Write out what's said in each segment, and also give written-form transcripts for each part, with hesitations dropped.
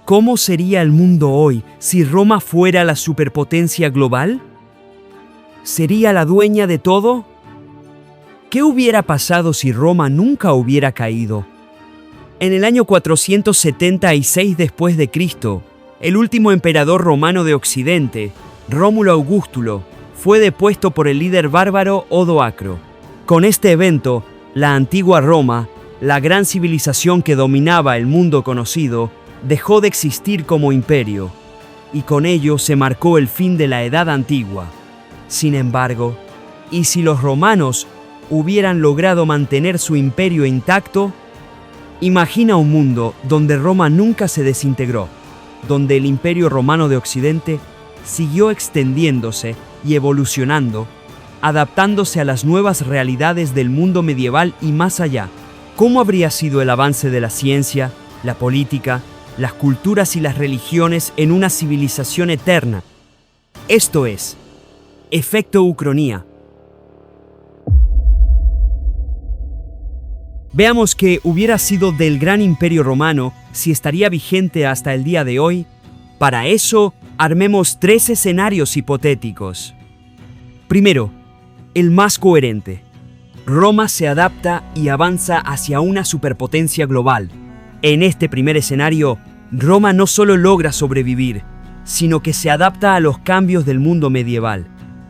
¿Cómo sería el mundo hoy si Roma fuera la superpotencia global? ¿Sería la dueña de todo? ¿Qué hubiera pasado si Roma nunca hubiera caído? En el año 476 después de Cristo, el último emperador romano de Occidente, Rómulo Augustulo, fue depuesto por el líder bárbaro Odoacro. Con este evento, la antigua Roma, la gran civilización que dominaba el mundo conocido, dejó de existir como imperio, y con ello se marcó el fin de la Edad Antigua. Sin embargo, ¿y si los romanos hubieran logrado mantener su imperio intacto? Imagina un mundo donde Roma nunca se desintegró, donde el Imperio Romano de Occidente siguió extendiéndose y evolucionando, adaptándose a las nuevas realidades del mundo medieval y más allá. ¿Cómo habría sido el avance de la ciencia, la política, las culturas y las religiones en una civilización eterna? Esto es, efecto Ucronía. Veamos qué hubiera sido del gran imperio romano si estaría vigente hasta el día de hoy. Para eso, armemos 3 escenarios hipotéticos. Primero, el más coherente. Roma se adapta y avanza hacia una superpotencia global. En este primer escenario, Roma no solo logra sobrevivir, sino que se adapta a los cambios del mundo medieval.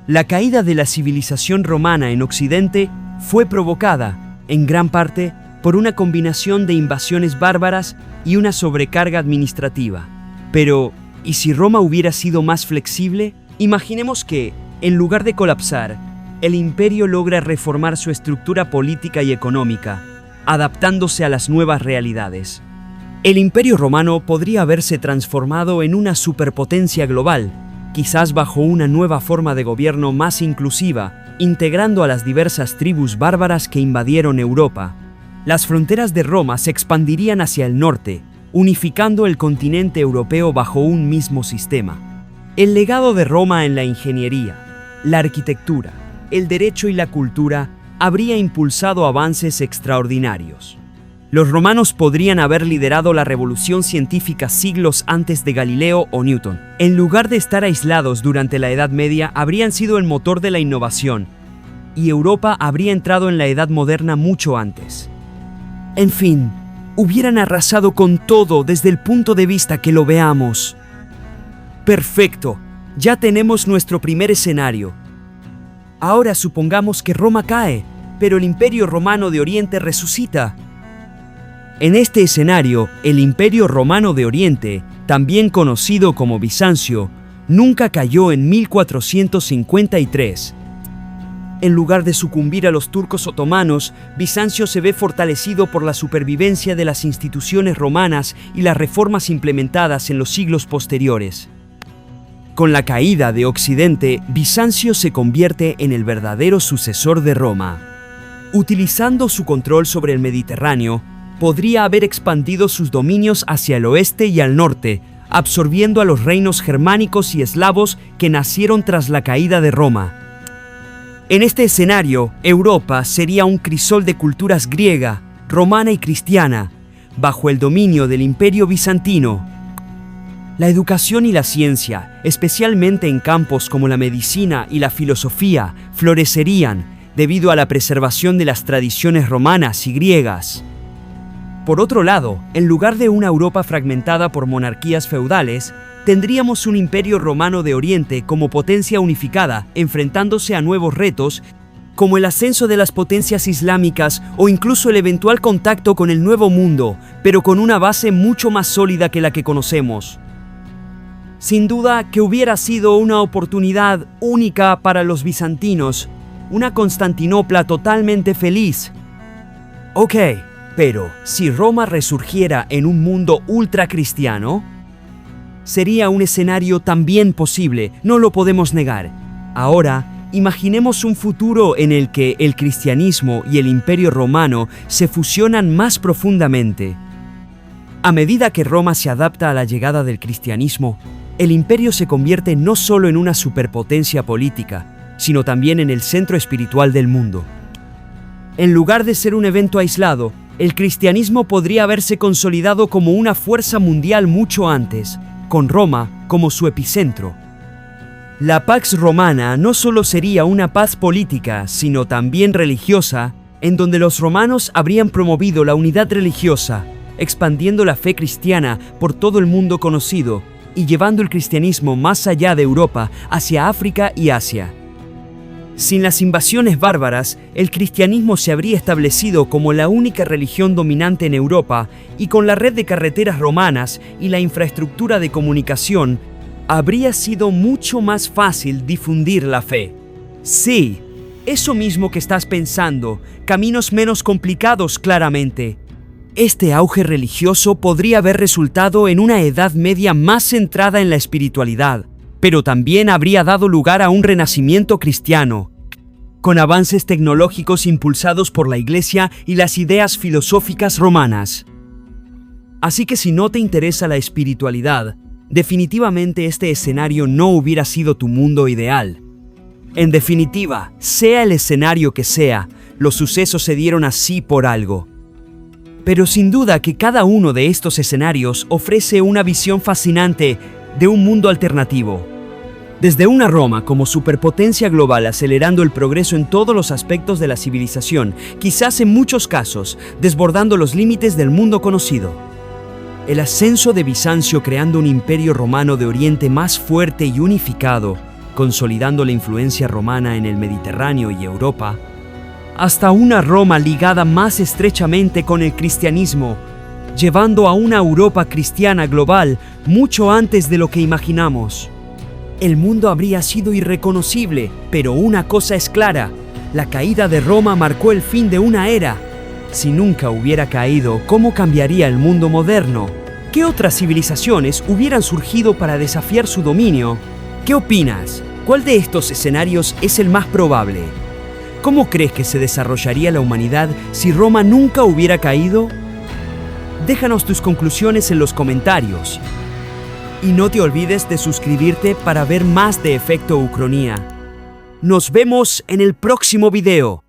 La caída de la civilización romana en Occidente fue provocada, en gran parte, por una combinación de invasiones bárbaras y una sobrecarga administrativa. Pero, ¿y si Roma hubiera sido más flexible? Imaginemos que, en lugar de colapsar, el imperio logra reformar su estructura política y económica, adaptándose a las nuevas realidades. El imperio romano podría haberse transformado en una superpotencia global, quizás bajo una nueva forma de gobierno más inclusiva, integrando a las diversas tribus bárbaras que invadieron Europa. Las fronteras de Roma se expandirían hacia el norte, unificando el continente europeo bajo un mismo sistema. El legado de Roma en la ingeniería, la arquitectura, el derecho y la cultura habría impulsado avances extraordinarios. Los romanos podrían haber liderado la revolución científica siglos antes de Galileo o Newton. En lugar de estar aislados durante la Edad Media, habrían sido el motor de la innovación, y Europa habría entrado en la Edad Moderna mucho antes. En fin, hubieran arrasado con todo desde el punto de vista que lo veamos. Perfecto, ya tenemos nuestro primer escenario. Ahora supongamos que Roma cae, pero el Imperio Romano de Oriente resucita. En este escenario, el Imperio Romano de Oriente, también conocido como Bizancio, nunca cayó en 1453. En lugar de sucumbir a los turcos otomanos, Bizancio se ve fortalecido por la supervivencia de las instituciones romanas y las reformas implementadas en los siglos posteriores. Con la caída de Occidente, Bizancio se convierte en el verdadero sucesor de Roma. Utilizando su control sobre el Mediterráneo, podría haber expandido sus dominios hacia el oeste y al norte, absorbiendo a los reinos germánicos y eslavos que nacieron tras la caída de Roma. En este escenario, Europa sería un crisol de culturas griega, romana y cristiana, bajo el dominio del Imperio Bizantino. La educación y la ciencia, especialmente en campos como la medicina y la filosofía, florecerían debido a la preservación de las tradiciones romanas y griegas. Por otro lado, en lugar de una Europa fragmentada por monarquías feudales, tendríamos un imperio romano de Oriente como potencia unificada, enfrentándose a nuevos retos, como el ascenso de las potencias islámicas o incluso el eventual contacto con el Nuevo Mundo, pero con una base mucho más sólida que la que conocemos. Sin duda que hubiera sido una oportunidad única para los bizantinos, una Constantinopla totalmente feliz. Ok. Pero, si Roma resurgiera en un mundo ultracristiano, sería un escenario también posible, no lo podemos negar. Ahora, imaginemos un futuro en el que el cristianismo y el Imperio Romano se fusionan más profundamente. A medida que Roma se adapta a la llegada del cristianismo, el imperio se convierte no solo en una superpotencia política, sino también en el centro espiritual del mundo. En lugar de ser un evento aislado, el cristianismo podría haberse consolidado como una fuerza mundial mucho antes, con Roma como su epicentro. La Pax Romana no solo sería una paz política, sino también religiosa, en donde los romanos habrían promovido la unidad religiosa, expandiendo la fe cristiana por todo el mundo conocido y llevando el cristianismo más allá de Europa, hacia África y Asia. Sin las invasiones bárbaras, el cristianismo se habría establecido como la única religión dominante en Europa y con la red de carreteras romanas y la infraestructura de comunicación, habría sido mucho más fácil difundir la fe. Sí, eso mismo que estás pensando, caminos menos complicados claramente. Este auge religioso podría haber resultado en una Edad Media más centrada en la espiritualidad, pero también habría dado lugar a un renacimiento cristiano, con avances tecnológicos impulsados por la Iglesia y las ideas filosóficas romanas. Así que si no te interesa la espiritualidad, definitivamente este escenario no hubiera sido tu mundo ideal. En definitiva, sea el escenario que sea, los sucesos se dieron así por algo. Pero sin duda que cada uno de estos escenarios ofrece una visión fascinante de un mundo alternativo. Desde una Roma como superpotencia global acelerando el progreso en todos los aspectos de la civilización, quizás en muchos casos desbordando los límites del mundo conocido. El ascenso de Bizancio creando un imperio romano de Oriente más fuerte y unificado, consolidando la influencia romana en el Mediterráneo y Europa, hasta una Roma ligada más estrechamente con el cristianismo, llevando a una Europa cristiana global mucho antes de lo que imaginamos. El mundo habría sido irreconocible, pero una cosa es clara: la caída de Roma marcó el fin de una era. Si nunca hubiera caído, ¿cómo cambiaría el mundo moderno? ¿Qué otras civilizaciones hubieran surgido para desafiar su dominio? ¿Qué opinas? ¿Cuál de estos escenarios es el más probable? ¿Cómo crees que se desarrollaría la humanidad si Roma nunca hubiera caído? Déjanos tus conclusiones en los comentarios. Y no te olvides de suscribirte para ver más de Efecto Ucronía. Nos vemos en el próximo video.